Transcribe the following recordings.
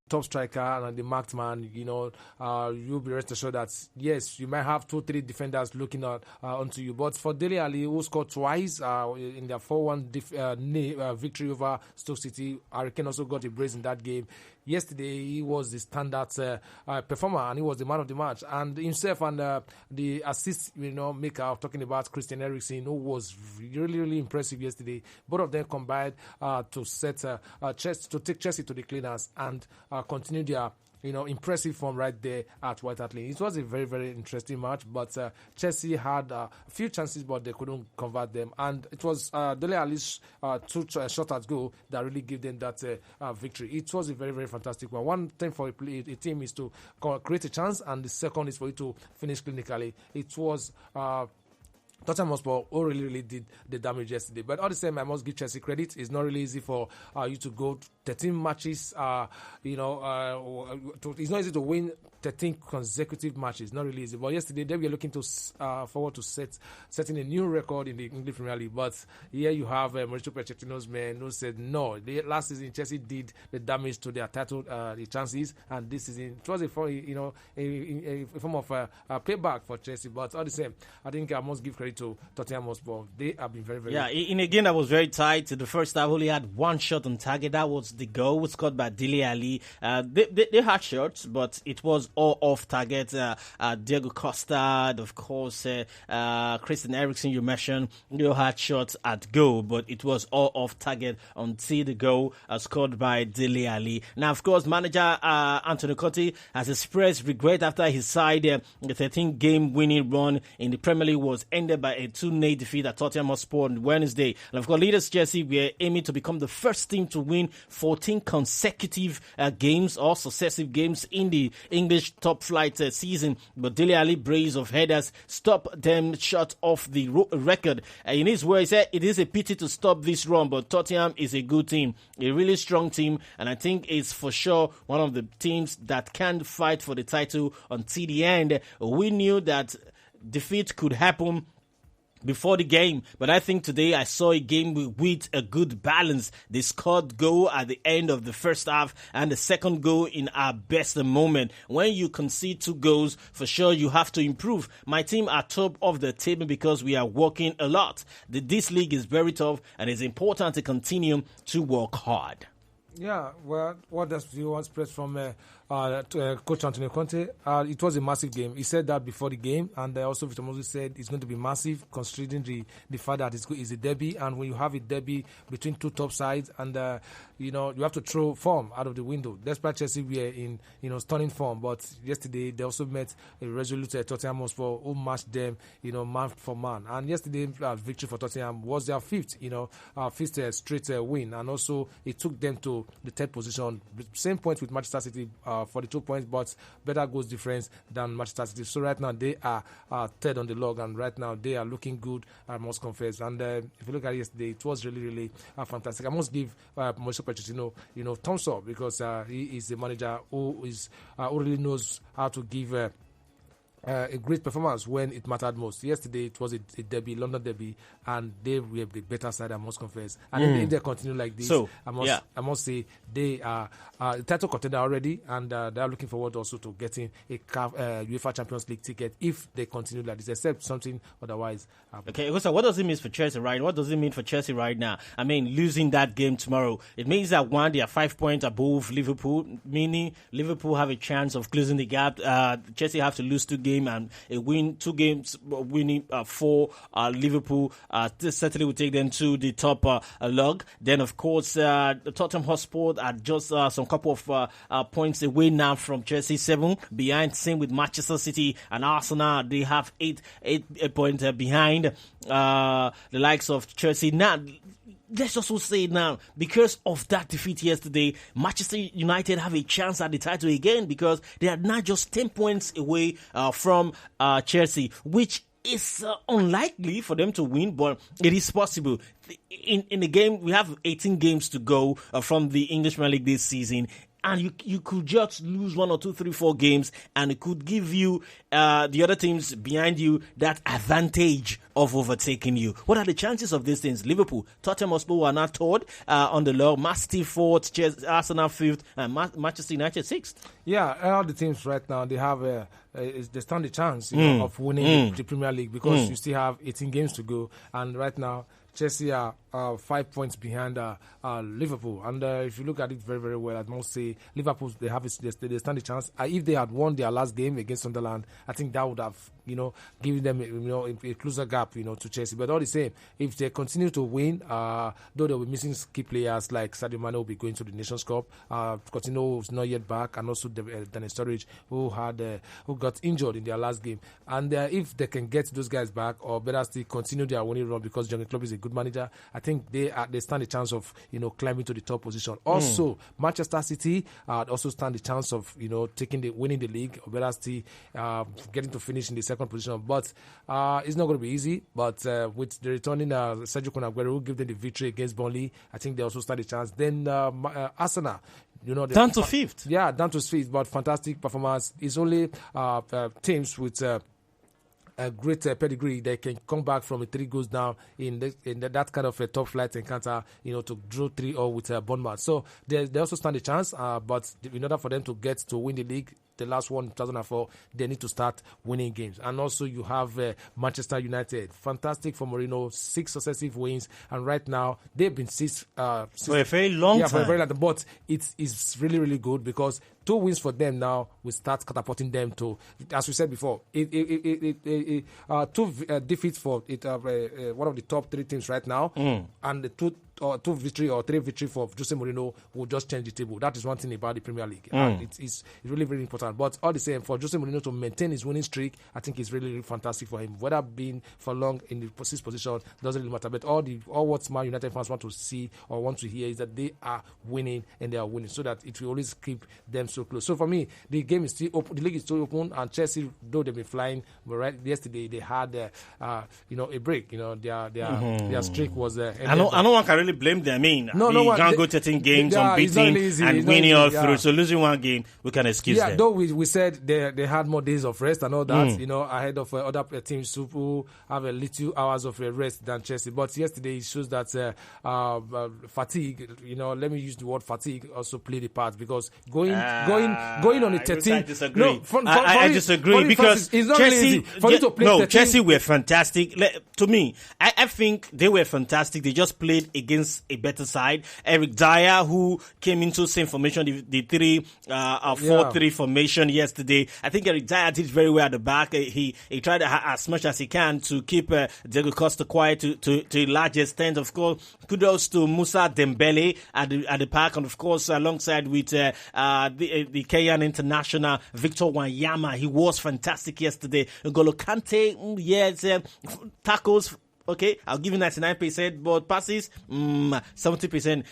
top striker and the marked man, you'll be rest assured that yes, you might have 2-3 defenders looking onto you. But for Dele Alli, who scored twice in their 4-1 victory over Stoke City, Harry Kane also got a brace in that game. Yesterday, he was the standout performer and he was the man of the match. And himself and the assist maker, talking about Christian Eriksen, who was really, really impressive yesterday. Both of them combined to take Chelsea to the cleaners and continue their impressive form right there at White Hart Lane. It was a very, very interesting match, but Chelsea had a few chances, but they couldn't convert them. And it was Dele Alli's 2 shots at goal that really gave them that victory. It was a very, very fantastic one. One thing for a team is to create a chance, and the second is for it to finish clinically. It was Tottenham Hotspur who really, really did the damage yesterday. But all the same, I must give Chelsea credit. It's not really easy for you to go 13 matches. It's not easy to win 13 consecutive matches. Not really easy. But yesterday, they were looking to forward to setting a new record in the English Premier League. But here you have Mauricio Pochettino's men who said no. Last season, Chelsea did the damage to their title, the chances, and this season it was a form of payback for Chelsea. But all the same, I think I must give credit to Tottenham Hotspur. They have been very, very good. In a game that was very tight. The first half only had one shot on target. That was the goal scored by Dele Alli. They had shots, but it was all off target. Diego Costa, of course, Christian Eriksen, you mentioned, they had shots at goal, but it was all off target until the goal scored by Dele Alli. Now, of course, manager Antonio Conte has expressed regret after his side, the 13-game winning run in the Premier League was ended by a 2-0 defeat at Tottenham Hotspur on Wednesday. And of course, leaders Chelsea were aiming to become the first team to win 14 consecutive games or successive games in the English top flight season. But Dele Alli brace of headers stopped them short of the record. In his words, he said, it is a pity to stop this run, but Tottenham is a good team, a really strong team, and I think it's for sure one of the teams that can fight for the title until the end. We knew that defeat could happen before the game, but I think today I saw a game with a good balance. They scored goal at the end of the first half and the second goal in our best moment. When you concede 2 goals, for sure you have to improve. My team are top of the table because we are working a lot. This league is very tough and it's important to continue to work hard. Yeah, well, what does you want to express from Coach Antonio Conte? It was a massive game. He said that before the game, and also Victor Moses said it's going to be massive, considering the fact that it's a derby, and when you have a derby between 2 top sides, and you have to throw form out of the window. Despite Chelsea were in stunning form, but yesterday they also met a resolute Tottenham Hotspur who matched them, man for man. And yesterday victory for Tottenham was their fifth straight win, and also it took them to the 3rd position, same point with Manchester City, 42 points, but better goals difference than Manchester City. So right now they are 3rd on the log, and right now they are looking good, I must confess. And if you look at it yesterday, it was really, really fantastic. I must give Mauricio Pochettino, thumbs up, because he is a manager who really knows how to give a great performance when it mattered most. Yesterday it was a derby, London derby, and they were the better side, I must confess. And if they continue like this, I must say they are the title contender already, and they are looking forward also to getting a UEFA Champions League ticket if they continue like this, except something otherwise. Okay, so what does it mean for Chelsea right now? What does it mean for Chelsea right now? I mean, losing that game tomorrow, it means that they are 5 points above Liverpool, meaning Liverpool have a chance of closing the gap. Chelsea have to lose 2 games and a win, 2 games winning for Liverpool. This certainly will take them to the top log. Then, of course, the Tottenham Hotspur are just some couple of points away now from Chelsea, 7 behind. Same with Manchester City and Arsenal. They have 8 points behind the likes of Chelsea. Now, let's also say now, because of that defeat yesterday, Manchester United have a chance at the title again, because they are now just 10 points away from Chelsea, which is unlikely for them to win, but it is possible. In the game, we have 18 games to go from the English Premier League this season. and you could just lose 1 or 2, 3, 4 games, and it could give you the other teams behind you that advantage of overtaking you. What are the chances of these things? Liverpool, Tottenham Hotspur are not third on the log, Man City fourth, Arsenal fifth, and Manchester United sixth. Yeah, all the teams right now, they have they stand a chance of winning the Premier League because you still have 18 games to go, and right now Chelsea are 5 points behind Liverpool. And if you look at it very, very well, I must say Liverpool, they stand a chance. If they had won their last game against Sunderland, I think that would have, given them, a closer gap, to Chelsea. But all the same, if they continue to win, though they'll be missing key players like Sadio Mane will be going to the Nations Cup. Coutinho is not yet back, and also Daniel Sturridge who got injured in their last game. And if they can get those guys back, or better still continue their winning run, because Jurgen Klopp is a good manager, I think they stand a chance of climbing to the top position. Also, Manchester City also stand a chance of winning the league, or better still getting to finish in the second position. But it's not going to be easy. But with the returning Sergio Kun Aguero, who gave them the victory against Burnley, I think they also stand a chance. Then Arsenal, down to fifth. Yeah, down to fifth, but fantastic performance. It's only teams with a great pedigree they can come back from a 3 goals down in that kind of a top flight encounter, to draw 3-0 with Bournemouth. So they also stand a chance, but in order for them to get to win the league, the last one in 2004, they need to start winning games. And also you have Manchester United, fantastic for Mourinho, 6 successive wins, and right now they've been for a very long time. For a very long time, but it's really, really good because 2 wins for them now will start catapulting them to, as we said before, 2 defeats for one of the top 3 teams right now, and the 2 victory or 3 victory for Jose Mourinho will just change the table. That is one thing about the Premier League. And it's really, really important. But all the same, for Jose Mourinho to maintain his winning streak, I think it's really, really fantastic for him. Whether being for long in the 6th position doesn't really matter. But all what Man United fans want to see or want to hear is that they are winning, and they are winning, so that it will always keep them so close. So for me, the game is still open, the league is still open, and Chelsea, though they've been flying, but yesterday they had a break. Their streak was. I know one can really blame them. I mean, you can't go 13 games unbeaten and winning all through. So losing one game, we can excuse them. Though we said they had more days of rest and all that, ahead of other teams who have a little hours of rest than Chelsea. But yesterday it shows that fatigue. Let me use the word fatigue also played a part, because going on a 13. I disagree. I disagree because it's not easy for you to play 13. Chelsea were fantastic. To me, I think they were fantastic. They just played against a better side. Eric Dyer, who came into same formation, the 4-3 formation yesterday. I think Eric Dyer did very well at the back. He tried as much as he can to keep Diego Costa quiet to a large extent. Of course, kudos to Musa Dembele at the back, and of course alongside with the Kenyan international Victor Wanyama. He was fantastic yesterday. N'Golo Kante, tackles. Okay, I'll give you 99%, but passes 70%.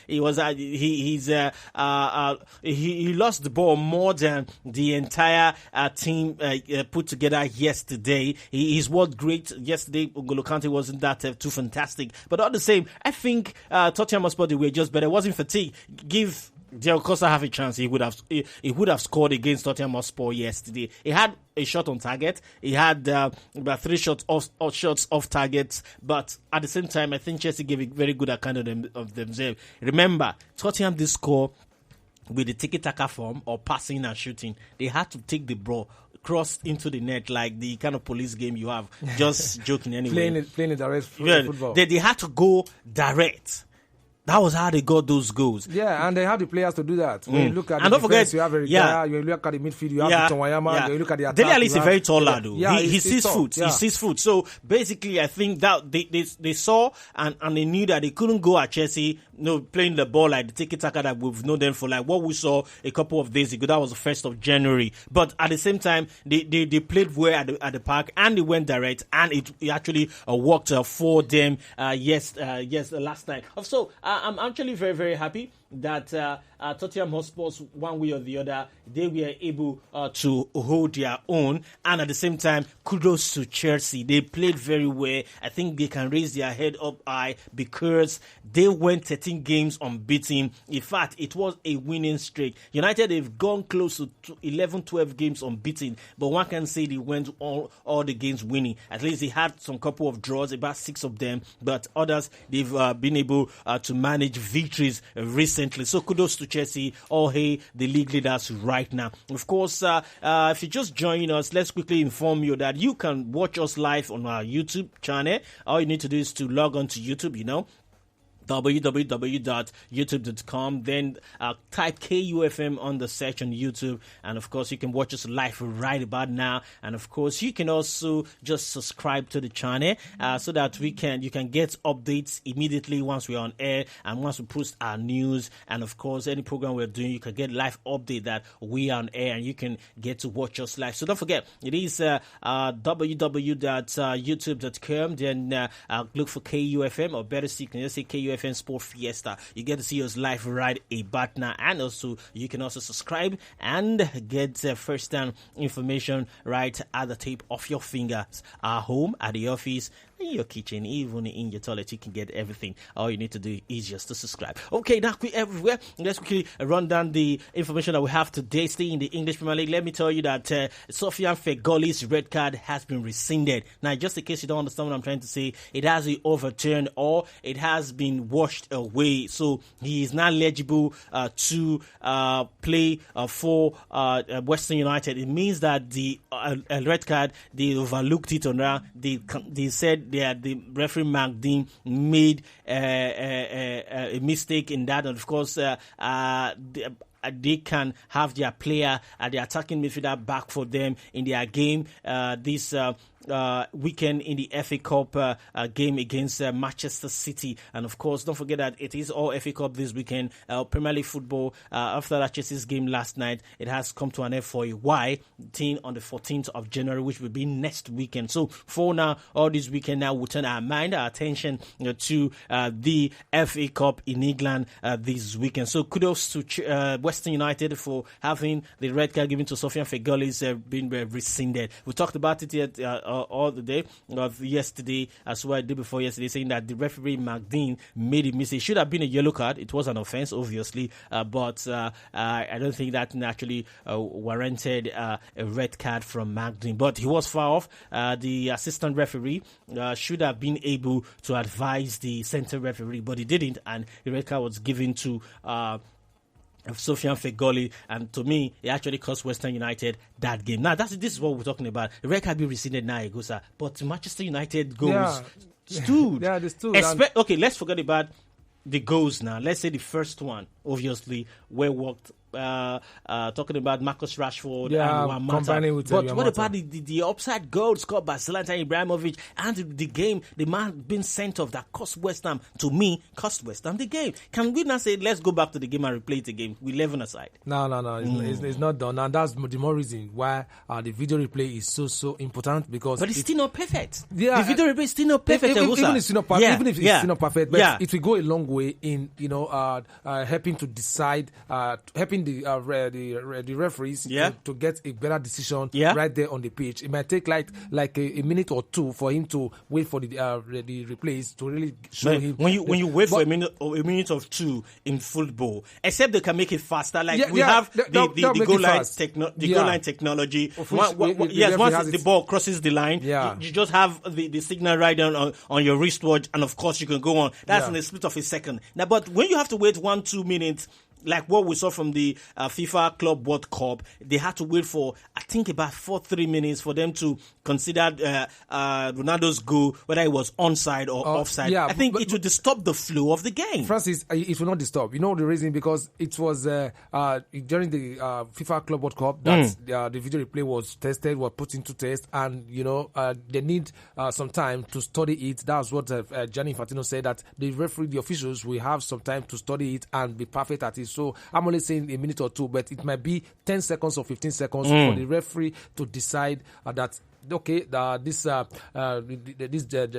He lost the ball more than the entire team put together yesterday. He's worked great yesterday. N'Golo Kante wasn't that too fantastic, but all the same, I think Tottenham Hotspur were just better. It wasn't fatigue. Give Diego Costa have a chance. He would have scored against Tottenham Hotspur yesterday. He had a shot on target. He had about 3 shots off target. But at the same time, I think Chelsea gave a very good account of themselves. Remember, Tottenham did score with the tiki-taka form or passing and shooting. They had to take the ball, cross into the net like the kind of police game you have. Just joking anyway. Playing it direct football. They had to go direct. That was how they got those goals. Yeah, and they have the players to do that. When you look at the defense, you have Eric Dyer, you look at the midfield, you have Victor Wanyama, you look at the attack. Dele Alli is a very tall lad, though. Yeah, he's 6 foot. Yeah. He's 6 foot. So basically, I think that they saw and they knew that they couldn't go at Chelsea, playing the ball like the tiki-taka that we've known them for, like what we saw a couple of days ago. That was the 1st of January. But at the same time, they played well at the park, and they went direct, and it actually worked for them last night. So I'm actually very, very happy. that Tottenham Hotspurs, one way or the other, they were able to hold their own. And at the same time, kudos to Chelsea. They played very well. I think they can raise their head up high because they went 13 games unbeaten. In fact, it was a winning streak. United, they've gone close to 11, 12 games unbeaten, but one can say they went all the games winning. At least they had some couple of draws, about 6 of them, but others, they've been able to manage victories recently. So kudos to Chelsea, all hey, the league leaders right now. Of course, if you just join us, let's quickly inform you that you can watch us live on our YouTube channel. All you need to do is to log on to YouTube, www.youtube.com, then type KUFM on the search on YouTube, and of course you can watch us live right about now. And of course you can also just subscribe to the channel so that you can get updates immediately once we're on air and once we post our news. And of course any program we're doing, you can get live update that we are on air and you can get to watch us live. So don't forget, it is www.youtube.com, then look for KUFM, or better still, you can just say KUFM Sport Fiesta. You get to see us live right about now, and also you can also subscribe and get first-hand information right at the tip of your fingers. At home, at the office, in your kitchen, even in your toilet, you can get everything. All you need to do is just to subscribe. Okay, now we everywhere. Let's quickly run down the information that we have today. Stay in the English Premier League. Let me tell you that Sofiane Fegoli's red card has been rescinded. Now, just in case you don't understand what I'm trying to say, it has been overturned or it has been washed away. So he is now eligible to play for Western United. It means that the red card, they overlooked it on that. They said the referee Mark Dean made a mistake in that, and of course they can have their player, the attacking midfielder, back for them in their game this weekend in the FA Cup game against Manchester City. And of course, don't forget that it is all FA Cup this weekend. Premier League football, after that Chelsea's game last night, it has come to an end for a while, on the 14th of January, which will be next weekend. So for now, all this weekend now, we'll turn our attention to the FA Cup in England this weekend. So kudos to Western United for having the red card given to Sofiane Fegoli's been rescinded. We talked about it here all the day of yesterday, as well as the day before yesterday, saying that the referee Mark Dean made a mistake. It should have been a yellow card. It was an offense, obviously, but I don't think that naturally warranted a red card from Mark Dean. But he was far off. The assistant referee should have been able to advise the center referee, but he didn't, and the red card was given to of Sofiane Fegoli, and to me, it actually cost Western United that game. Now, this is what we're talking about. The red card be rescinded now, Eghosa, but Manchester United goals stood. Yeah, they stood. Okay, let's forget about the goals now. Let's say the first one, obviously, well worked. Talking about Marcus Rashford and Juan Mata. But what about the upside goal scored by Zlatan Ibrahimovic and the game, the man being sent off that cost West Ham, to me, cost West Ham the game? Can we not say, let's go back to the game and replay the game with 11 aside? No. It's not done. And that's the more reason why the video replay is so important, because... But it's still not perfect. Yeah, the video replay is still not perfect. Even if it's still not perfect, still not perfect, but it will go a long way in, helping to decide, helping the referees to get a better decision right there on the pitch. It might take like a minute or two for him to wait for the replays to really show him. When you wait for a minute or two in football, except they can make it faster. Like we have the goal line technology. Once the ball crosses the line, you just have the signal right on your wristwatch, and of course you can go on. That's in a split of a second. Now, but when you have to wait 1-2 minutes, like what we saw from the FIFA Club World Cup, they had to wait for, I think, about 3 minutes for them to consider Ronaldo's goal, whether it was onside or offside. I think it would disturb the flow of the game. Francis, it will not disturb. You know the reason? Because it was during the FIFA Club World Cup that the video replay was tested, was put into test, and they need some time to study it. That's what Gianni Infantino said, that the referee, the officials, will have some time to study it and be perfect at it. So I'm only saying a minute or two, but it might be 10 seconds or 15 seconds for the referee to decide that okay, the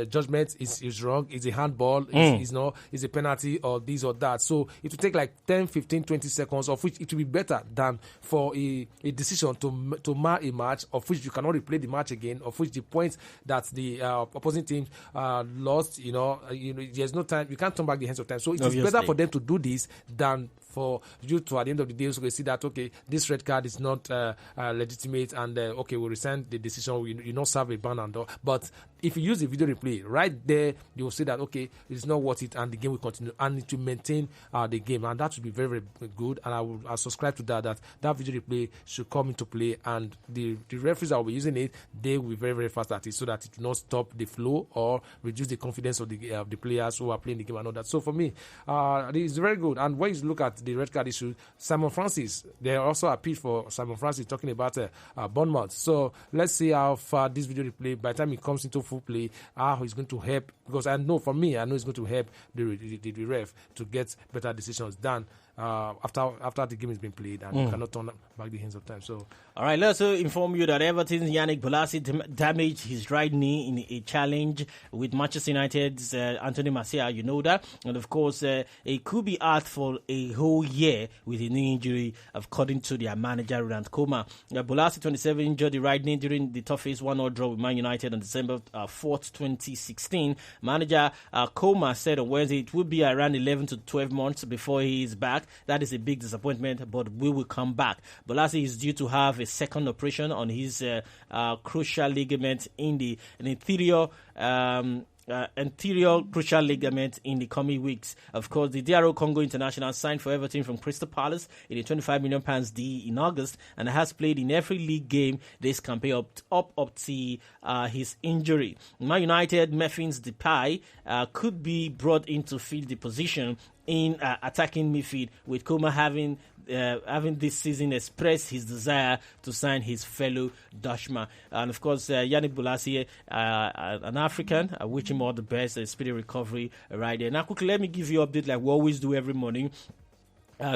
judgment is wrong, is a handball, is a penalty, or this or that. So it will take like 10, 15, 20 seconds, of which it will be better than for a decision to mar a match, of which you cannot replay the match again, of which the points that the opposing team lost, there's no time, you can't turn back the hands of time. So it is better for them to do this than for you to, at the end of the day, so see that, okay, this red card is not legitimate, and okay, we'll rescind the decision, you not serve a ban and all. But if you use the video replay, right there, you will see that, okay, it's not worth it, and the game will continue, and to maintain the game, and that would be very, very good. And I subscribe to that video replay should come into play, and the referees that will be using it, they will be very, very fast at it, so that it will not stop the flow or reduce the confidence of the players who are playing the game and all that. So for me, it's very good. And when you look at the red card issue, Simon Francis, they also appealed for Simon Francis, talking about Bournemouth. So let's see how far this video replay, by the time it comes into full play, how it's going to help, because I know it's going to help the ref to get better decisions done after the game has been played, and you cannot turn back the hands of time. So, all right, let's also inform you that Everton's Yannick Bolasie damaged his right knee in a challenge with Manchester United's Anthony Martial. You know that, and of course, it could be out for a whole year with a knee injury, according to their manager Roland Koeman. Bolasie, 27, injured the right knee during the toughest 1-0 draw with Man United on December 4th, 2016. Manager Koeman said on Wednesday it would be around 11 to 12 months before he is back. That is a big disappointment, but we will come back. Bolasie is due to have a second operation on his crucial ligament in the anterior crucial ligament in the coming weeks. Of course, the DRO Congo international signed for Everton from Crystal Palace in a £25 million deal in August, and has played in every league game this campaign up to his injury. Man United, Memphis Depay could be brought in to fill the position in attacking midfield, with Koeman having this season expressed his desire to sign his fellow Dutchman. And of course, Yannick Bolasie, an African, I wish him all the best, a speedy recovery right there. Now, quickly, let me give you an update like we always do every morning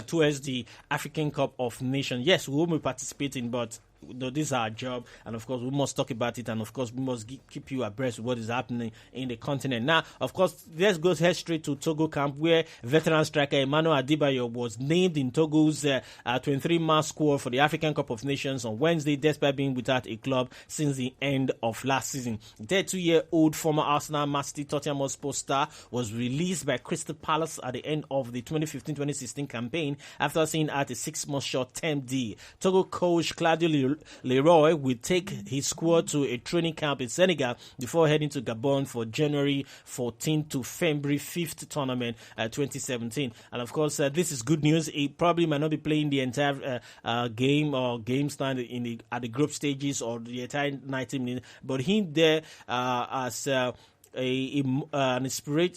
towards the African Cup of Nations. Yes, we won't be participating, but this is our job, and of course we must talk about it, and of course we must keep you abreast of what is happening in the continent. Now, of course, let's go head straight to Togo camp, where veteran striker Emmanuel Adebayo was named in Togo's 23-man squad for the African Cup of Nations on Wednesday, despite being without a club since the end of last season. The 32-year-old former Arsenal, Man City, Tottenham Hotspur star was released by Crystal Palace at the end of the 2015-2016 campaign after seeing out a 6-month short-term deal. Togo coach Claudio Leroy will take his squad to a training camp in Senegal before heading to Gabon for January 14 to February 5th tournament 2017. And of course, this is good news. He probably might not be playing the entire game or game stand at the group stages or the entire 90 minutes, but him there as an inspiration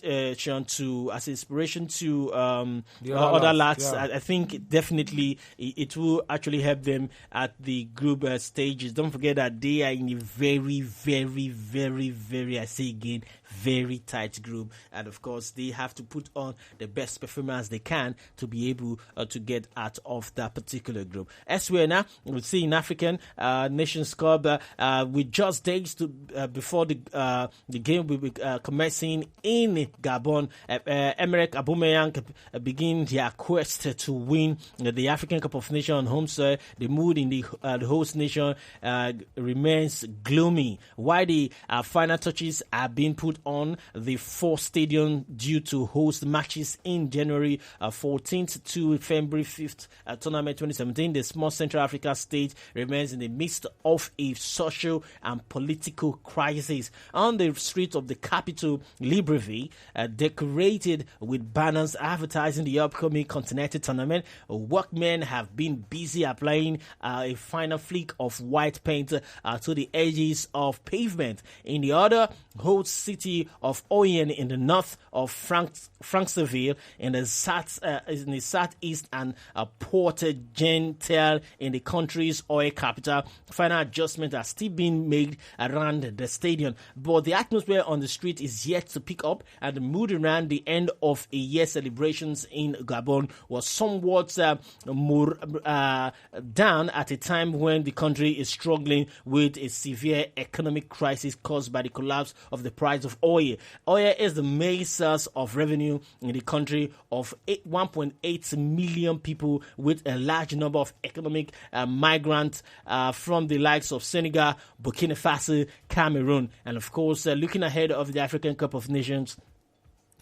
to other lads. Yeah. I think definitely it will actually help them at the group stages. Don't forget that they are in a very, very, very, very, I say again, very tight group, and of course they have to put on the best performance they can to be able to get out of that particular group. Elsewhere now, we'll see in African Nations Cup with just days to before the game will be commencing in Gabon. Emerick Aubameyang begin their quest to win the African Cup of Nations on home soil. The mood in the host nation remains gloomy, while the final touches are being put on the 4 stadium due to host matches in January 14th to February 5th tournament 2017. The small Central Africa state remains in the midst of a social and political crisis. On the streets of the capital, Libreville, decorated with banners advertising the upcoming Continental Tournament, workmen have been busy applying a final flick of white paint to the edges of pavement. In the other host city of Oyen in the north of Franceville in the southeast and Port-Gentil in the country's oil capital, final adjustments are still being made around the stadium, but the atmosphere on the street is yet to pick up, and the mood around the end of a year celebrations in Gabon was somewhat more down at a time when the country is struggling with a severe economic crisis caused by the collapse of the price of oil. Oil is the main source of revenue in the country of 1.8 million people, with a large number of economic migrants from the likes of Senegal, Burkina Faso, Cameroon, and of course, looking ahead of the African Cup of Nations.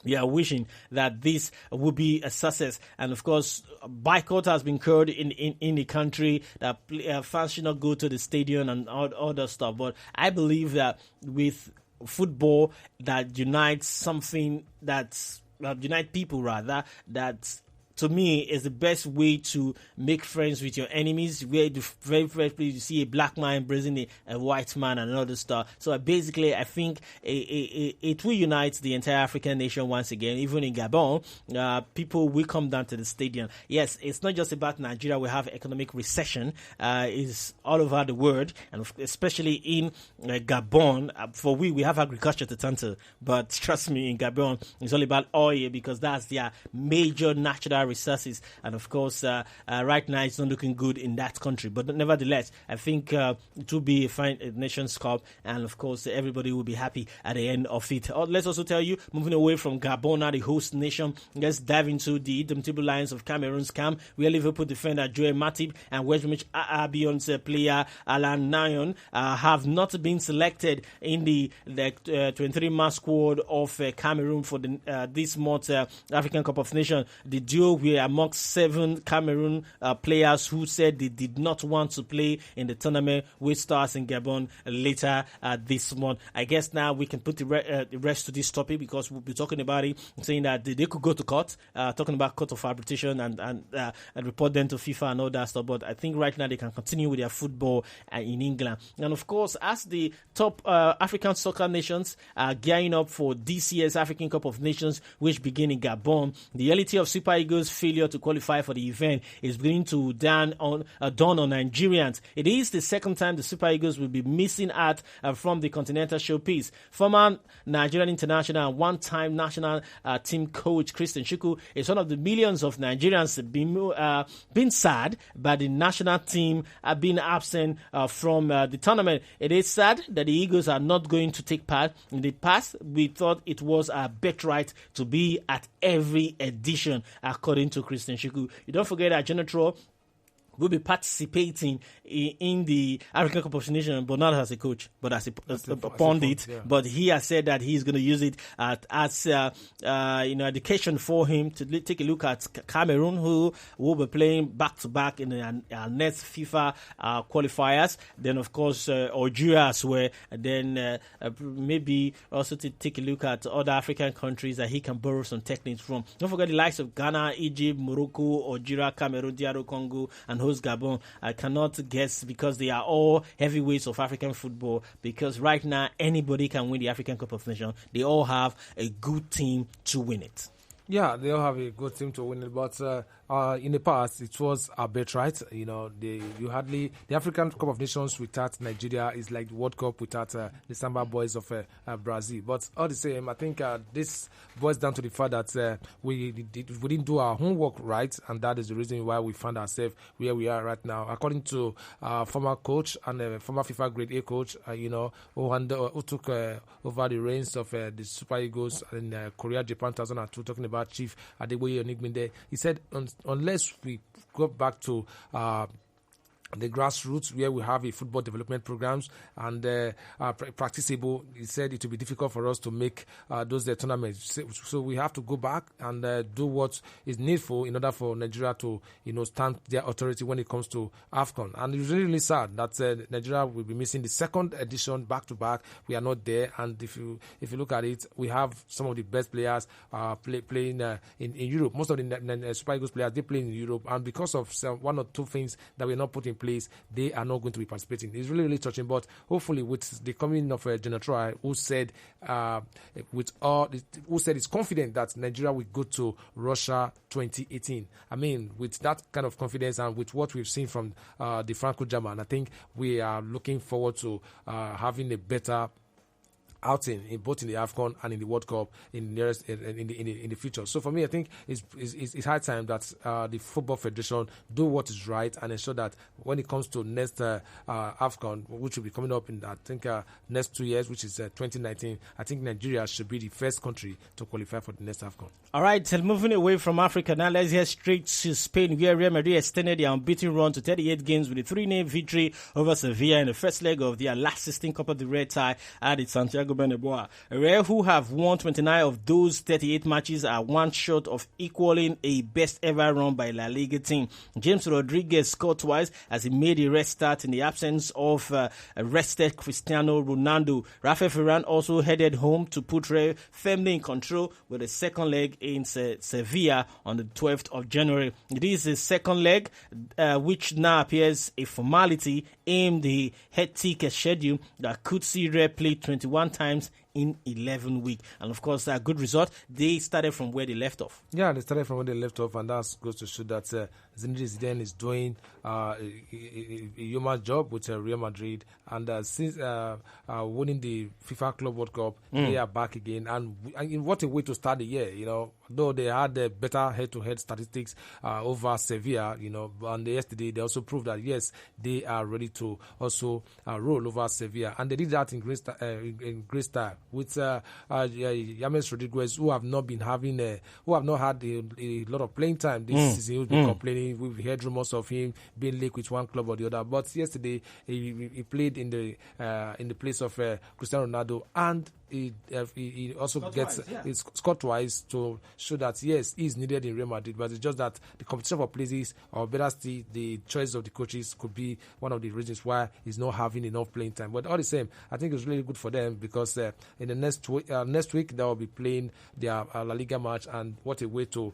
We are wishing that this will be a success. And of course, boycott has been called in the country, that fans should not go to the stadium and all that stuff. But I believe that with football that unites something that's unite people rather, that to me is the best way to make friends with your enemies, where the very first place you see a black man embracing a white man and all this stuff. So basically, I think it will unite the entire African nation once again. Even in Gabon, people will come down to the stadium. Yes, it's not just about Nigeria. We have economic recession. It's all over the world, and especially in Gabon. For we have agriculture to turn to, but trust me, in Gabon, it's all about oil, because that's their major natural resources, and of course right now it's not looking good in that country, but nevertheless I think it will be a fine Nations Cup, and of course everybody will be happy at the end of it. Let's also tell you, moving away from Gabon, now the host nation, let's dive into the Indomitable Lions of Cameroon's camp, where Liverpool defender Joel Matip and West Bromwich Albion's player Alan Nyon have not been selected in the 23-man squad of Cameroon for this month's African Cup of Nations. The duo were amongst 7 Cameroon players who said they did not want to play in the tournament, which starts in Gabon later this month. I guess now we can put the rest to this topic, because we'll be talking about it, saying that they could go to court, talking about court of arbitration and report them to FIFA and all that stuff. But I think right now they can continue with their football in England. And of course, as the top African soccer nations are gearing up for this year's African Cup of Nations, which begin in Gabon, the reality of Super Eagles' failure to qualify for the event is beginning to dawn on Nigerians. It is the second time the Super Eagles will be missing out from the continental showpiece. Former Nigerian international and one-time national team coach Christian Shuku is one of the millions of Nigerians being sad by the national team being absent from the tournament. It is sad that the Eagles are not going to take part. In the past, we thought it was our birthright to be at every edition, according to Christian Shuku. You don't forget that Genetro will be participating in the African Cup of Nations, but not as a coach, but as a pundit. Yeah. But he has said that he's going to use it as education for him to take a look at Cameroon, who will be playing back-to-back in our next FIFA qualifiers. Then, of course, Algeria as well. And then maybe also to take a look at other African countries that he can borrow some techniques from. Don't forget the likes of Ghana, Egypt, Morocco, Algeria, Cameroon, DR Congo, and host Gabon. I cannot guess, because they are all heavyweights of African football, because right now anybody can win the African Cup of Nations. They all have a good team to win it. Yeah, they all have a good team to win it, but in the past it was a birthright. You know, the African Cup of Nations without Nigeria is like the World Cup without the Samba boys of Brazil. But all the same, I think this boils down to the fact that we didn't do our homework right, and that is the reason why we found ourselves where we are right now. According to former coach and former FIFA Grade A coach, who took over the reins of the Super Eagles in Korea, Japan 2002, talking about Chief Adeboye Onigbinde, he said unless we go back to the grassroots, where we have a football development programs and practicable, he said it will be difficult for us to make those tournaments. So we have to go back and do what is needful in order for Nigeria to, stand their authority when it comes to AFCON. And it's really, really sad that Nigeria will be missing the second edition back to back. We are not there. And if you look at it, we have some of the best players playing in Europe. Most of the Super Eagles players, they play in Europe, and because of one or two things that were not put in place, they are not going to be participating. It's really, really touching. But hopefully, with the coming of Genetro, who said is confident that Nigeria will go to Russia 2018. I mean, with that kind of confidence and with what we've seen from the Franco-German, I think we are looking forward to having a better outing in both in the AFCON and in the World Cup in the future. So for me, I think it's high time that the Football Federation do what is right and ensure that when it comes to next AFCON, which will be coming up in I think next 2 years, which is 2019, I think Nigeria should be the first country to qualify for the next AFCON. All right, so moving away from Africa now, let's head straight to Spain, where Real Madrid extended their unbeaten run to 38 games with a 3-0 victory over Sevilla in the first leg of their last 16 Copa del Rey tie at the Santiago Bernabeu. Real, who have won 29 of those 38 matches, are one short of equaling a best ever run by La Liga team. James Rodriguez scored twice as he made a rest start in the absence of rested Cristiano Ronaldo. Rafael Varane also headed home to put Real firmly in control with a second leg in Sevilla on the 12th of January. This is the second leg, which now appears a formality in the hectic schedule that could see Real play 21 times in 11 weeks. And of course, a good result. They started from where they left off. Yeah, they started from where they left off, and that goes to show that Zinedine Zidane is doing a human job with Real Madrid. And since winning the FIFA Club World Cup, they are back again. And what a way to start the year, you know. Though they had better head-to-head statistics over Sevilla, you know, and yesterday they also proved that, yes, they are ready to also roll over Sevilla. And they did that in great style with James Rodriguez, who have not had a lot of playing time this season. He's been complaining. We've heard rumors of him being linked with one club or the other. But yesterday he played in the place of Cristiano Ronaldo, and he also scored twice to show that, yes, he's needed in Real Madrid, but it's just that the competition for places, or better still, the choice of the coaches could be one of the reasons why he's not having enough playing time. But all the same, I think it's really good for them, because in the next week they will be playing their La Liga match, and what a way to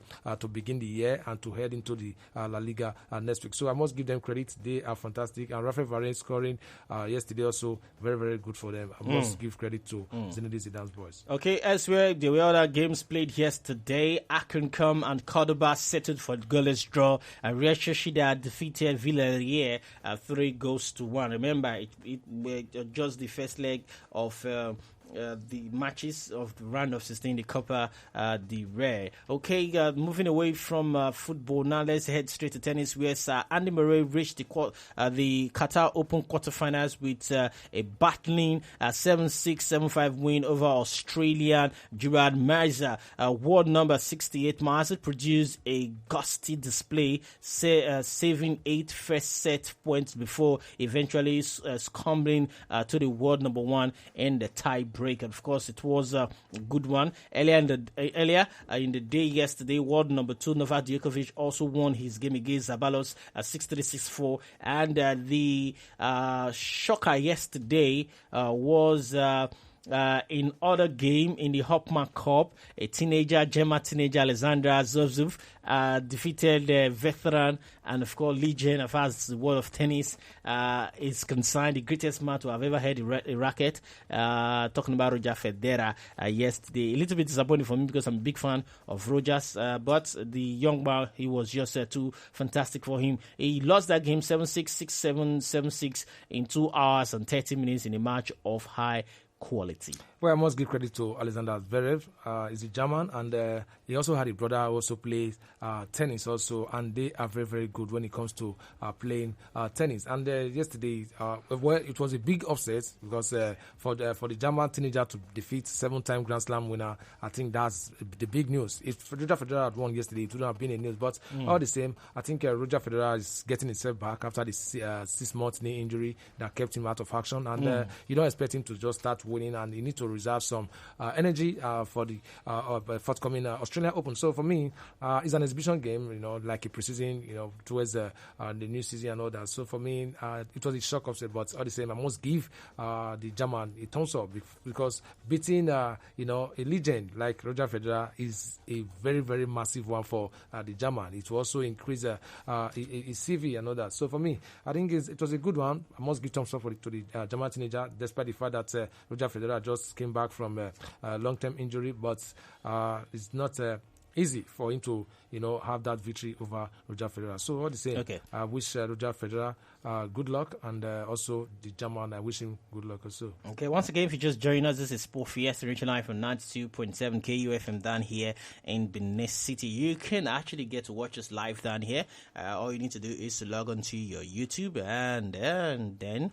begin the year and to head into the La Liga next week. So I must give them credit. They are fantastic. And Rafael Varane scoring yesterday also very, very good for them. I must give credit to Zinedine Zidane's boys. Okay, elsewhere, there were other games played yesterday. Aigbekan and Cordoba settled for goalless draw, and Real Sociedad defeated Villarreal 3-1. Remember, it just the first leg of the matches of the round of 16, the Copa del Rey. Okay, moving away from football now, let's head straight to tennis, where Andy Murray reached the Qatar Open quarterfinals with a battling 7-6, 7-5 win over Australian Gerard Marza. World number 68 Marza produced a gusty display, saving 8 first set points before eventually succumbing to the world number 1 in the tie break. And of course, it was a good one. Earlier in the day yesterday, world number 2 Novak Djokovic also won his game against Zabalos at 6-3, 6-4. And the shocker yesterday was in other game in the Hopman Cup, a German teenager Alexandra Zverev defeated the veteran and of course legend as far as the world of tennis is concerned, the greatest man to have ever held a racket. Talking about Roger Federer yesterday. A little bit disappointing for me because I'm a big fan of Rogers, but the young man, he was just too fantastic for him. He lost that game 7-6, 6-7, 7-6 in 2 hours and 30 minutes in a match of high quality. Well, I must give credit to Alexander Zverev. He's a German, and he also had a brother who also plays tennis also, and they are very, very good when it comes to playing tennis. And yesterday, it was a big upset because for the German teenager to defeat 7-time Grand Slam winner, I think that's the big news. If Roger Federer had won yesterday, it wouldn't have been a news. But all the same, I think Roger Federer is getting himself back after the 6-month knee injury that kept him out of action. And you don't expect him to just start winning, and you need to reserve some energy for the forthcoming Australian Open. So for me, it's an exhibition game, you know, like a preseason, you know, towards the new season and all that. So for me, it was a shock upset, but all the same, I must give the German a thumbs up because beating, a legend like Roger Federer is a very, very massive one for the German. It will also increase his CV and all that. So for me, I think it was a good one. I must give thumbs up to the German teenager, despite the fact that Roger Federer just came back from a long-term injury, but it's not easy for him to have that victory over Roger Federer. So what do you say? Okay. I wish Roger Federer good luck, and also the German, I wish him good luck also. Okay, once again, if you just join us, this is Sport Fiesta reaching live from 92.7 KUFM down here in Benin City. You can actually get to watch us live down here. All you need to do is to log on to your YouTube and then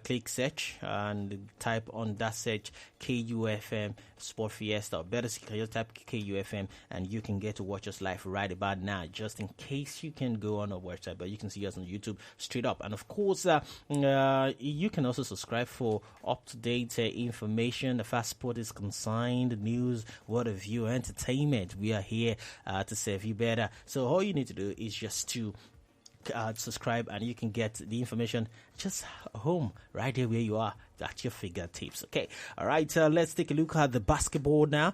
click search and type on that search KUFM Sport Fiesta, or better, you can just type KUFM and you can get to watch us live right about now, just in case you can go on our website, but you can see us on YouTube straight up. And of course, you can also subscribe for up-to-date information as far as sport is concerned, news, world of view, entertainment. We are here to serve you better. So all you need to do is just to subscribe, and you can get the information just home, right there where you are, at your fingertips. Okay, all right, let's take a look at the basketball now.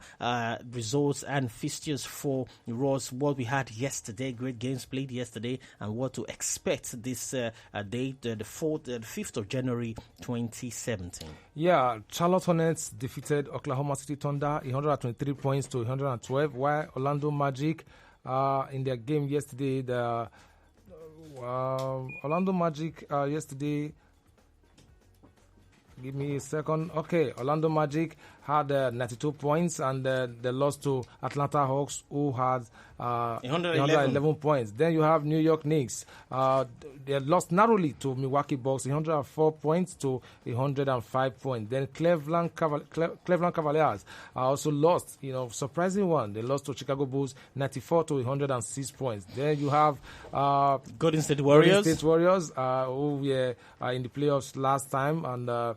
Results and fixtures for Ross, what we had yesterday, great games played yesterday, and what to expect this date, the 5th of January 2017. Yeah, Charlotte Hornets defeated Oklahoma City Thunder 123 points to 112, while Orlando Magic in their game yesterday, Orlando Magic yesterday, give me a second. Okay, Orlando Magic had 92 points, and they lost to Atlanta Hawks, who had 111 points. Then you have New York Knicks. They lost narrowly to Milwaukee Bucks, 104 points to 105 points. Then Cleveland Cavaliers also lost, surprising one. They lost to Chicago Bulls, 94 to 106 points. Then you have Golden State Warriors, who were in the playoffs last time, and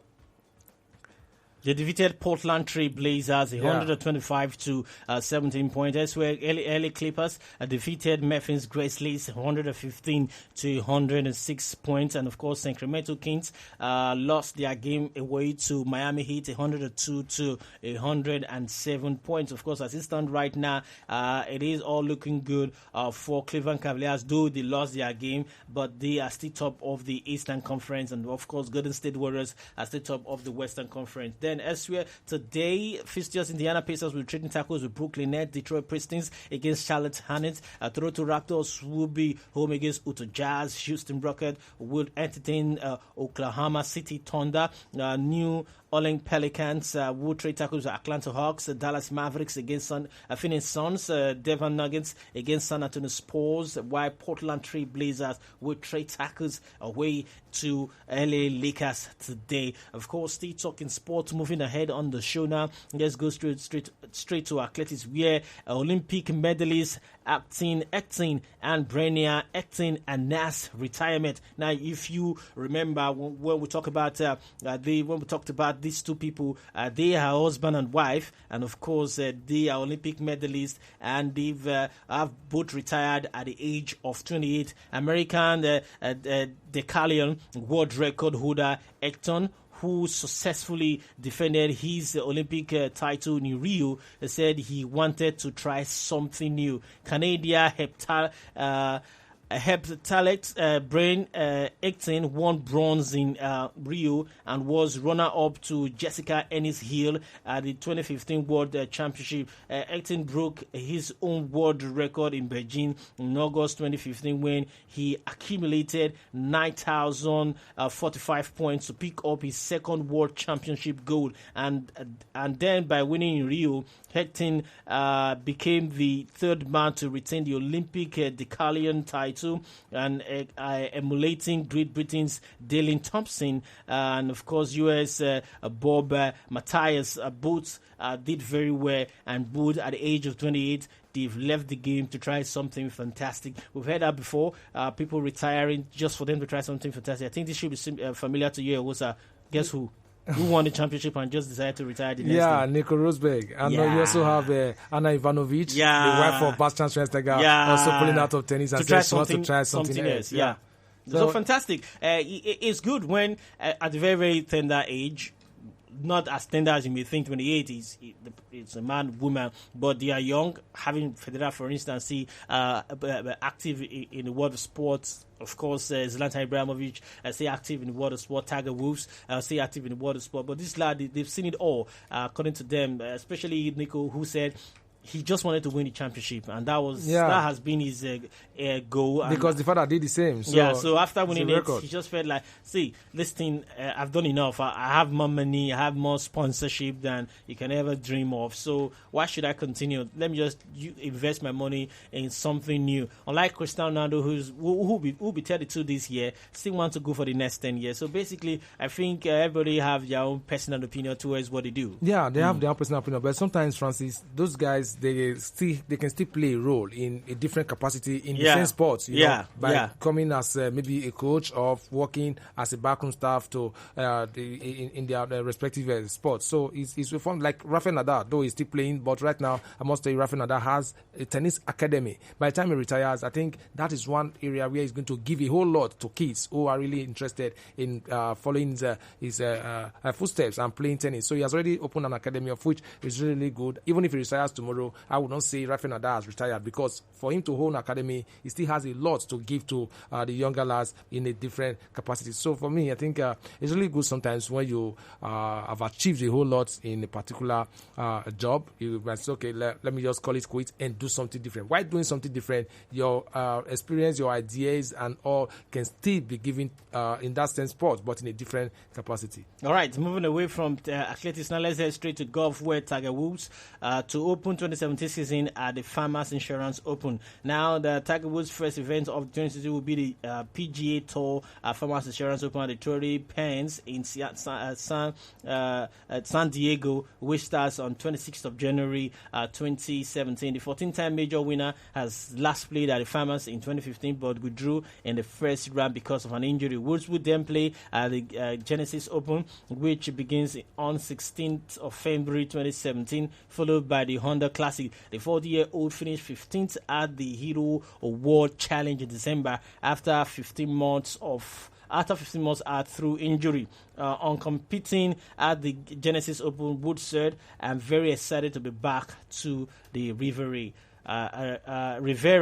they defeated Portland Trail Blazers 125 to 17 points. That's where LA Clippers defeated Memphis Grizzlies 115 to 106 points. And of course, Sacramento Kings lost their game away to Miami Heat 102 to 107 points. Of course, as it stands right now, it is all looking good for Cleveland Cavaliers, though they lost their game, but they are still top of the Eastern Conference. And of course, Golden State Warriors are still top of the Western Conference. Then elsewhere today, fixtures: Indiana Pacers will trading tackles with Brooklyn Nets, Detroit Pistons against Charlotte Hornets, Toronto Raptors will be home against Utah Jazz, Houston Rockets will entertain Oklahoma City Thunder, New Orleans Pelicans will trade tackles with Atlanta Hawks, Dallas Mavericks against Phoenix Suns, Denver Nuggets against San Antonio Spurs, while Portland Trail Blazers will trade tackles away to LA Lakers today. Of course, still talking sports, moving ahead on the show now. Let's go straight to athletics, where Olympic medalists Ektin and Brenia Ektin announced retirement. Now, if you remember when we talk about these two people, they are husband and wife, and of course they are Olympic medalists, and they've have both retired at the age of 28. American decathlon world record holder Ektin, who successfully defended his Olympic title in Rio, said he wanted to try something new. Canadian heptathlete Brian Ektin won bronze in Rio and was runner-up to Jessica Ennis-Hill at the 2015 World Championship. Ektin broke his own world record in Beijing in August 2015 when he accumulated 9,045 points to pick up his second World Championship gold. And then by winning in Rio, Ektin became the third man to retain the Olympic decathlon title, and emulating Great Britain's Dalen Thompson and of course US Bob Matthias. Both did very well, and both at the age of 28 they've left the game to try something fantastic. We've heard that before, people retiring just for them to try something fantastic. I think this should be familiar to you, Eghosa. Guess who won the championship and just decided to retire the next day? Nico Rosberg. And you also have Anna Ivanovic, the wife of Bastian Schweinsteiger, also pulling out of tennis and says she wants to try something else. So fantastic. It's good when at the very, very tender age, not as tender as you may think, 28 it's a man, woman, but they are young. Having Federer, for instance, active in the world of sports. Of course, Zlatan Ibrahimovic, stay active in the world of sport. Tiger Woods, stay active in the world of sport. But this lad, they've seen it all, according to them, especially Nico, who said he just wanted to win the championship, and that has been his goal. And because the father did the same. So after winning it, he just felt like, see, this thing, I've done enough. I have more money, I have more sponsorship than you can ever dream of. So why should I continue? Let me just invest my money in something new. Unlike Cristiano Ronaldo, who'll be 32 this year, still want to go for the next 10 years. So basically, I think everybody have their own personal opinion towards what they do. Yeah, they have their own personal opinion, but sometimes, Francis, those guys, they can still play a role in a different capacity in the same sport. You know, by coming as maybe a coach or working as a backroom staff to in their respective sports. So it's fun. Like Rafael Nadal, though he's still playing, but right now I must say Rafael Nadal has a tennis academy. By the time he retires, I think that is one area where he's going to give a whole lot to kids who are really interested in following his footsteps and playing tennis. So he has already opened an academy, of which is really good. Even if he retires tomorrow, I would not say Rafael Nadal has retired, because for him to own an academy, he still has a lot to give to the younger lads in a different capacity. So for me, I think it's really good sometimes when you have achieved a whole lot in a particular job. You might say, okay, let me just call it quits and do something different. Why doing something different? Your experience, your ideas, and all can still be given in that same sport, but in a different capacity. All right, moving away from athletics now, let's head straight to golf, where Tiger Woods to open 2017 season at the Farmers Insurance Open. Now, the Tiger Woods' first event of 2017 will be the PGA Tour Farmers Insurance Open at the Torrey Pines in San Diego, which starts on 26th of January 2017. The 14-time major winner has last played at the Farmers in 2015, but withdrew in the first round because of an injury. Woods would then play at the Genesis Open, which begins on 16th of February 2017, followed by the Honda Classic. The 40-year-old finished 15th at the Hero World Challenge in December after 15 months out through injury. On competing at the Genesis Open, Woods said, "I'm very excited to be back to the Rivera,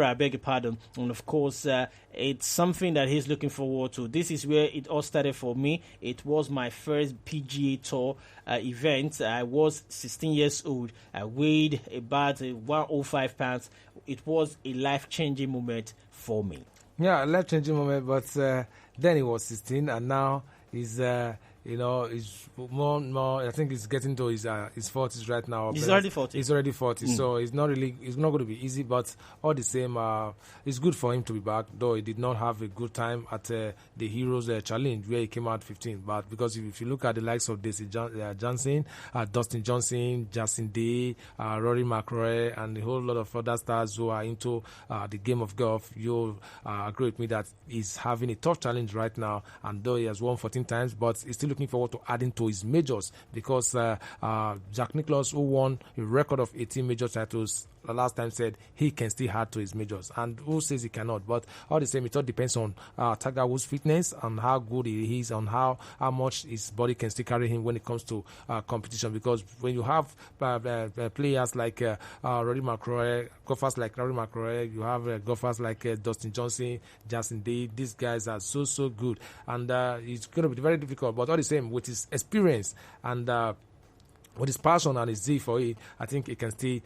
I beg your pardon." And of course, it's something that he's looking forward to. This is where it all started for me. It was my first PGA Tour event. I was 16 years old. I weighed about 105 pounds. It was a life-changing moment for me. Yeah, a life-changing moment, but then he was 16, and now he's he's more. I think he's getting to his 40s right now. He's already 40. He's already 40, so it's not going to be easy. But all the same, it's good for him to be back. Though he did not have a good time at the Heroes Challenge where he came out 15. But because if you look at the likes of Dustin Johnson, Justin Day, Rory McIlroy, and a whole lot of other stars who are into the game of golf, you'll agree with me that he's having a tough challenge right now. And though he has won 14 times, but he's still looking forward to adding to his majors, because Jack Nicklaus, who won a record of 18 major titles the last time, said he can still add to his majors, and who says he cannot? But all the same, it all depends on Tiger Woods' fitness and how good he is, on how much his body can still carry him when it comes to competition. Because when you have players like Rory McIlroy, golfers like Rory McIlroy, you have golfers like Dustin Johnson, Justin Day. These guys are so good, and it's going to be very difficult. But all the same, with his experience and with his passion and his zeal for it, I think he can still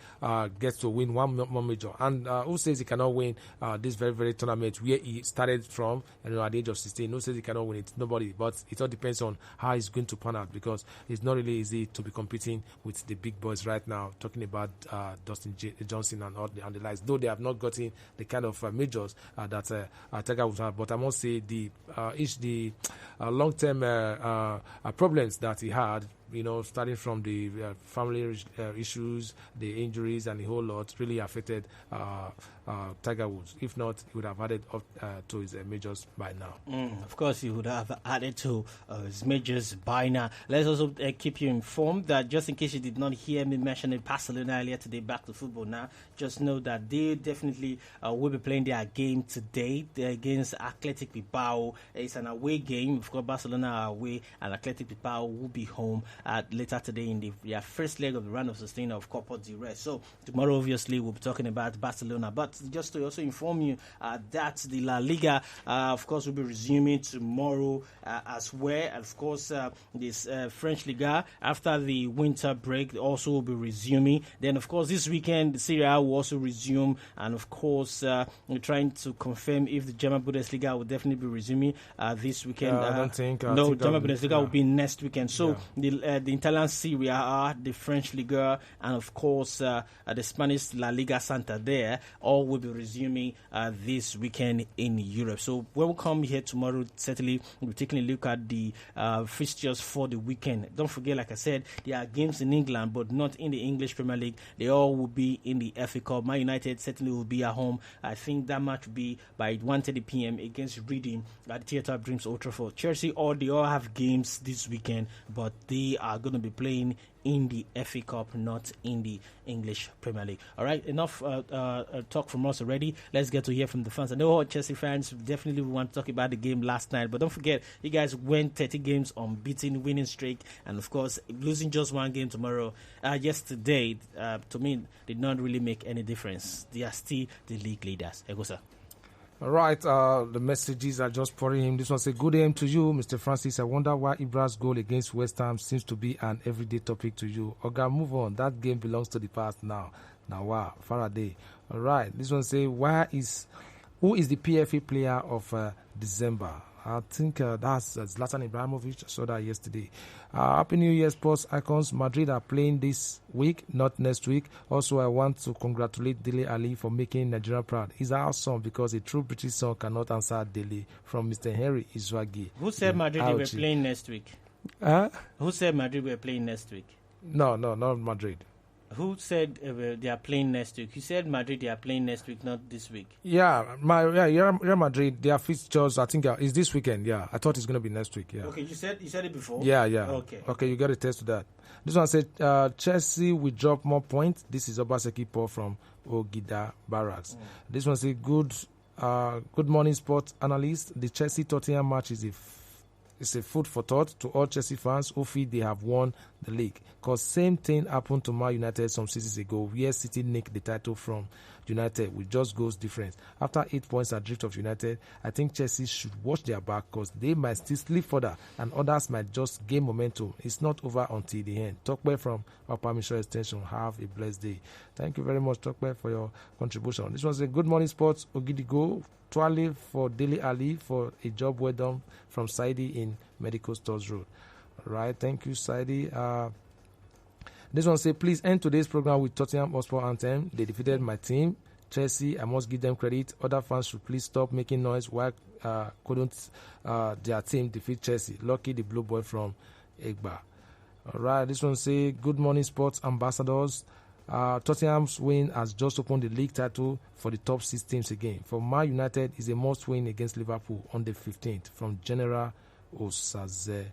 get to win one more major. And who says he cannot win this very, very tournament where he started from, at the age of 16? Who says he cannot win it? Nobody. But it all depends on how he's going to pan out, because it's not really easy to be competing with the big boys right now. Talking about Dustin Johnson and the likes, though they have not gotten the kind of majors that Tiger would have. But I must say the long-term problems that he had, starting from the family issues, the injuries, and the whole lot, really affected Tiger Woods. If not, he would have added up to his majors by now. Of course, he would have added to his majors by now. Let's also keep you informed that, just in case you did not hear me mentioning Barcelona earlier today, back to football now, just know that they definitely will be playing their game today. They're against Athletic Bilbao. It's an away game. Of course, Barcelona are away, and Athletic Bilbao will be home later today in their first leg of the round of 16 of Copa del Rey. So tomorrow, obviously, we'll be talking about Barcelona. But just to also inform you that the La Liga, of course, will be resuming tomorrow as well. And of course, this French Liga, after the winter break, also will be resuming. Then, of course, this weekend, the Serie A will also resume. And, of course, we're trying to confirm if the German Bundesliga will definitely be resuming this weekend. I don't think. No, German Bundesliga will be next weekend. So, the Italian Serie A, the French Liga, and, of course, the Spanish La Liga Santander, all will be resuming this weekend in Europe. So, when we come here tomorrow, certainly we'll be taking a look at the fixtures for the weekend. Don't forget, like I said, there are games in England, but not in the English Premier League. They all will be in the FA Cup. Man United certainly will be at home. I think that match will be by 1:30 p.m. against Reading at the Theatre of Dreams Old Trafford. Chelsea, they all have games this weekend, but they are going to be playing in the FA Cup, not in the English Premier League. All right, enough talk from us already. Let's get to hear from the fans. I know all Chelsea fans definitely want to talk about the game last night, but don't forget, you guys went 30 games unbeaten, winning streak, and of course, losing just one game tomorrow. Yesterday, to me, did not really make any difference. They are still the league leaders. Eghosa. All right, the messages are just pouring in. This one say, good AM to you, Mr. Francis. I wonder why Ibra's goal against West Ham seems to be an everyday topic to you. Oga, move on. That game belongs to the past now. Now, wow, Faraday. All right, this one say, who is the PFA player of December? I think that's Zlatan Ibrahimovic. I saw that yesterday. Happy New Year, sports icons. Madrid are playing this week, not next week. Also, I want to congratulate Dele Ali for making Nigeria proud. He's our son because a true British son cannot answer Dele. From Mr. Henry Izwagi. Who said Madrid were playing next week? Who said Madrid were playing next week? No, not Madrid. Who said they are playing next week? You said Madrid they are playing next week, not this week. Real Madrid, their fixtures, I think, is this weekend. Yeah, I thought it's going to be next week. Yeah. Okay, you said it before. Yeah. Okay, you got a test to that. This one said Chelsea will drop more points. This is Obaseki Paul from Ogida Barracks. This one said good morning, sports analyst. The Chelsea Tottenham match is a food for thought to all Chelsea fans who feel they have won the league. Because same thing happened to Man United some seasons ago, where City nicked the title from United with just goals difference. After 8 points adrift of United, I think Chelsea should watch their back because they might still slip further and others might just gain momentum. It's not over until the end. Tokwe from Upper Mission Extension. Have a blessed day. Thank you very much, Tokwe, for your contribution. This was a good morning, sports. Ogidigo. Twali for Dele Ali for a job well done from Saidi in Medical Stores Road. All right, thank you, Saidi. This one say, please end today's program with Tottenham Hotspur anthem. They defeated my team, Chelsea. I must give them credit. Other fans should please stop making noise. Why couldn't their team defeat Chelsea? Lucky the blue boy from Egba. All right, this one say, good morning, sports ambassadors. Tottenham's win has just opened the league title for the top 6 teams again. For Man United, is a must win against Liverpool on the 15th from General Osaze.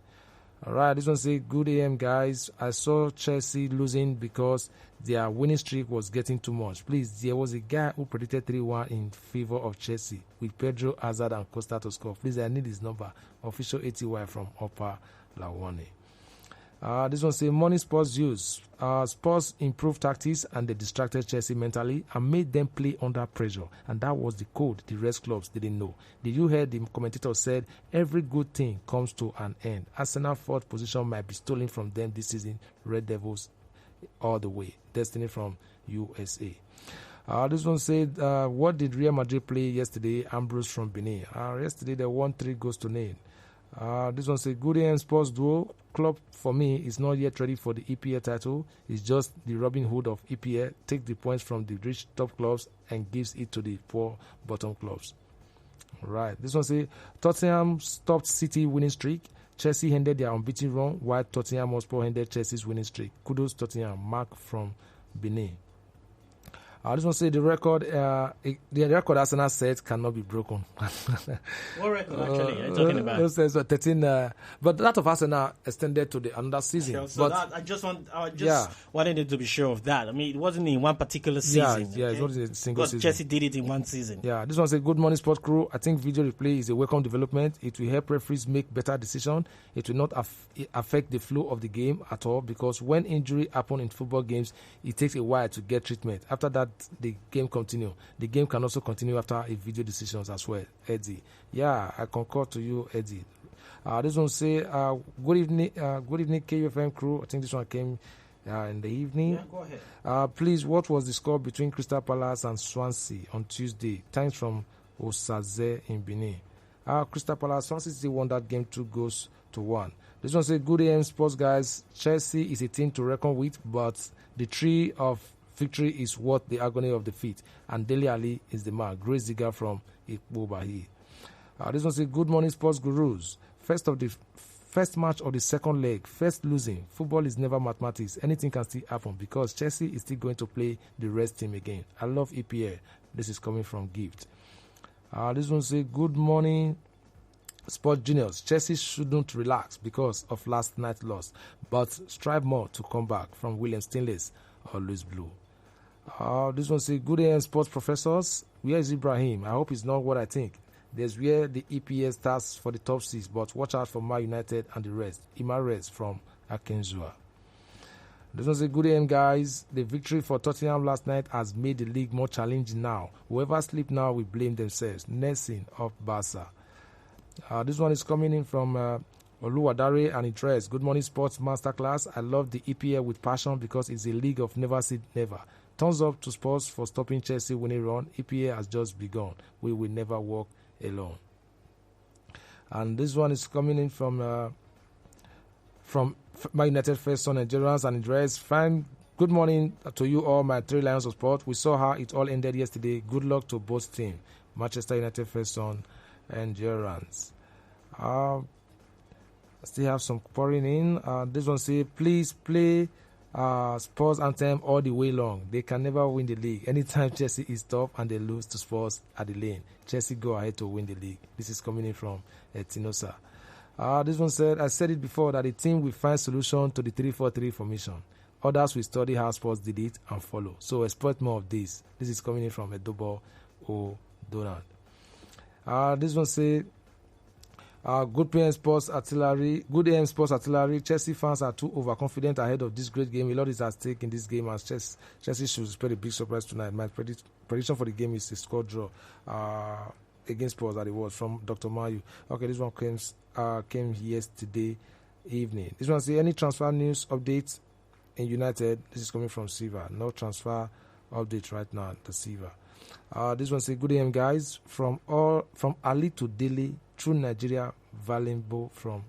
All right, this one say, good AM, guys. I saw Chelsea losing because their winning streak was getting too much. Please, there was a guy who predicted 3-1 in favor of Chelsea with Pedro, Hazard, and Costa to score. Please, I need his number. Official ATY from Upper Lawane. This one say, morning sports use. Spurs improved tactics and they distracted Chelsea mentally and made them play under pressure. And that was the code the rest clubs didn't know. Did you hear the commentator said, every good thing comes to an end. Arsenal 4th position might be stolen from them this season. Red Devils all the way. Destiny from USA. This one said, what did Real Madrid play yesterday? Ambrose from Benin. Yesterday they won 3 goals to nil. This one says, good AM sports duo. Club for me is not yet ready for the EPL title. It's just the Robin Hood of EPL. Take the points from the rich top clubs and gives it to the poor bottom clubs. Right. This one says, Tottenham stopped City winning streak. Chelsea ended their unbeaten run while Tottenham Hotspur ended Chelsea's winning streak. Kudos Tottenham. Mark from Benin. I just want to say the record Arsenal set cannot be broken. What record actually are you talking about? It says 13, but that of Arsenal extended to the another season. Okay, so but I just wanted it to be sure of that. I mean, it wasn't in one particular season. Yeah, okay? It wasn't a single season. Chelsea did it in one season. Yeah, this one says, good morning, sport crew. I think video replay is a welcome development. It will help referees make better decisions. It will not affect the flow of the game at all because when injury happens in football games, it takes a while to get treatment. After that, the game continue. The game can also continue after a video decisions as well, Eddie. Yeah, I concur to you, Eddie. This one say, good evening, KUFM crew. I think this one came in the evening. Yeah, go ahead. Please, what was the score between Crystal Palace and Swansea on Tuesday? Thanks from Osaze in Benin. Crystal Palace, Swansea still won that game 2-1. This one say, good AM sports guys. Chelsea is a team to reckon with, but the tree of victory is worth the agony of defeat. And Dele Alli is the man. Great Ziga from Ikbobahi. This one say, good morning sports gurus. First match of the second leg, first losing. Football is never mathematics. Anything can still happen because Chelsea is still going to play the rest team again. I love EPL. This is coming from Gift. This one say, good morning, Sport Juniors. Chelsea shouldn't relax because of last night's loss, but strive more to come back from William Stainless or Louis Blue. This one say, good AM sports professors. Where is Ibrahim? I hope it's not what I think. There's where the EPL starts for the top 6, but watch out for Man United and the rest. Imares from Akenzua. This was a good end, guys. The victory for Tottenham last night has made the league more challenging now. Whoever sleep now will blame themselves. Nessin of Barca. This one is coming in from Oluwadare and Interest. Good morning, Sports Masterclass. I love the EPL with passion because it's a league of never say never. Thumbs up to Sports for stopping Chelsea winning run. EPL has just begun. We will never walk alone. And this one is coming in from my United First Son Nigerians and Andres. Fine. Good morning to you all, my 3 Lions of Sport. We saw how it all ended yesterday. Good luck to both teams, Manchester United First Son and Nigerians. I still have some pouring in. This one say, please play Spurs anthem all the way long. They can never win the league. Anytime Chelsea is tough and they lose to Spurs at the lane, Chelsea go ahead to win the league. This is coming in from Tinosa. This one said, I said it before that the team will find solution to the 3-4-3 formation. Others will study how Spurs did it and follow. So expect more of this. This is coming in from Edobo O'Donald. This one said, good PM Sports Artillery. Good AM Sports Artillery. Chelsea fans are too overconfident ahead of this great game. A lot is at stake in this game, and Chelsea should expect a big surprise tonight. My prediction for the game is a score draw against Spurs at the World from Dr. Mayu. Okay, this one came yesterday evening. This one says, any transfer news updates in United? This is coming from Siva. No transfer update right now. The Siva. This one says, good AM guys. From Ali to Delhi through Nigeria, Valentine from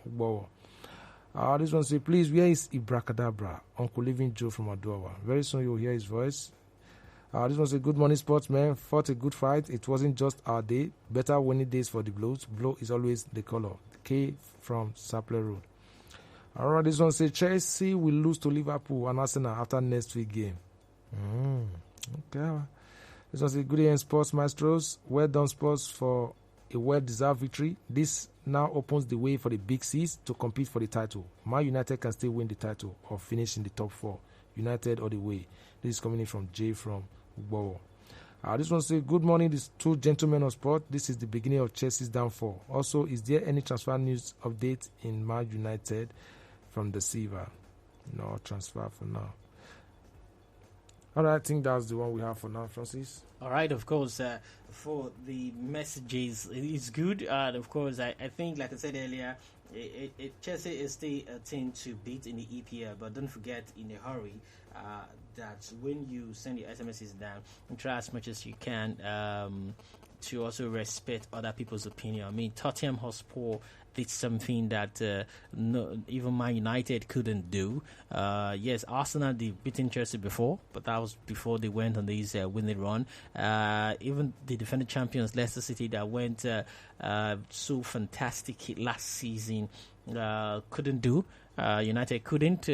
Ugbo. This one says, please, where is Ibrakadabra? Uncle Living Joe from Adowa. Very soon you'll hear his voice. This one says, good morning, sportsmen. Fought a good fight. It wasn't just our day. Better winning days for the Blues. Blue is always the color. K from Sapler Road. Alright, this one says, Chelsea will lose to Liverpool and Arsenal after next week game. Okay. This one says, good evening, Sports Maestros. Well done, Sports, for a well-deserved victory. This now opens the way for the Big C's to compete for the title. Man United can still win the title or finish in the top 4. United all the way. This is coming in from Jay from Ugbo. This one says, good morning, these 2 gentlemen of sport. This is the beginning of Chelsea's downfall. Also, is there any transfer news update in Man United from the Siva? No transfer for now. All right, I think that's the one we have for now, Francis. All right, of course, for the messages, it's good. Of course, I think, like I said earlier, Chelsea is still a team to beat in the EPL, but don't forget in a hurry that when you send your SMSs down, try as much as you can to also respect other people's opinion. I mean, Tottenham Hotspur did something that even Man United couldn't do. Yes, Arsenal did beating Chelsea before, but that was before they went on this winning run. Even the defending champions Leicester City that went so fantastic last season couldn't do. United couldn't.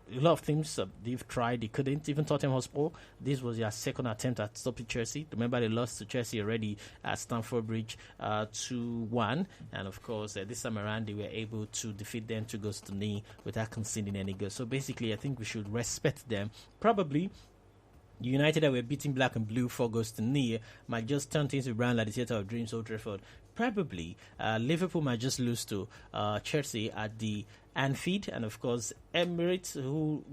A lot of teams they've tried, they couldn't. Even Tottenham Hotspur, this was their second attempt at stopping Chelsea. Remember, they lost to Chelsea already at Stamford Bridge 2-1, and of course this time around they were able to defeat them 2-0 without conceding any goals. So basically, I think we should respect them. Probably United that were beating black and blue 4-0 might just turn things around like the Theatre of Dreams, Old Trafford. Probably Liverpool might just lose to Chelsea at the Anfield, and of course Emirates,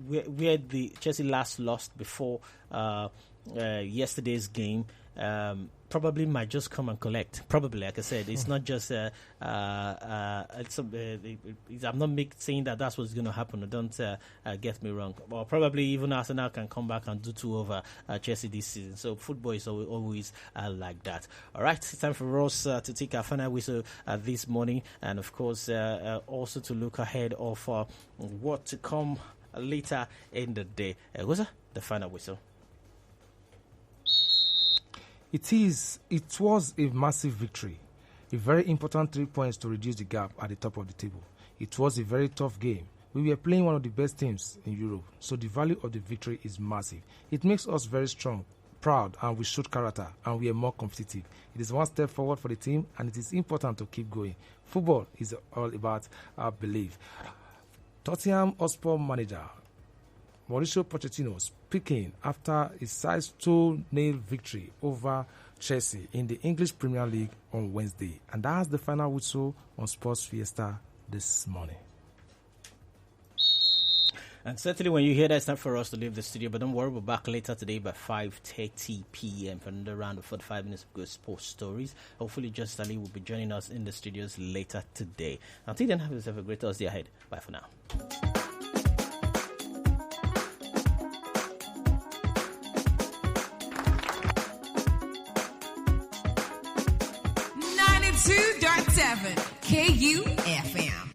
where the Chelsea last lost before yesterday's game. Probably might just come and collect. Probably, like I said, it's not just. I'm not saying that that's what's going to happen. Don't get me wrong. Or probably even Arsenal can come back and do 2 over Chelsea this season. So football is always like that. All right, it's time for us to take our final whistle this morning, and of course also to look ahead of what to come later in the day. Eghosa, the final whistle. It was a massive victory, a very important 3 points to reduce the gap at the top of the table. It was a very tough game. We were playing one of the best teams in Europe, so the value of the victory is massive. It makes us very strong, proud, and we showed character, and we are more competitive. It is one step forward for the team, and it is important to keep going. Football is all about belief. Tottenham Hotspur manager Mauricio Pochettino speaking after a size 2-0 victory over Chelsea in the English Premier League on Wednesday. And that's the final whistle on Sports Fiesta this morning. And certainly when you hear that, it's time for us to leave the studio. But don't worry, we're back later today by 5:30 p.m. for another round of 45 minutes of good sports stories. Hopefully, Just Ali will be joining us in the studios later today. Until then, have yourself a great Thursday ahead. Bye for now. KUFM.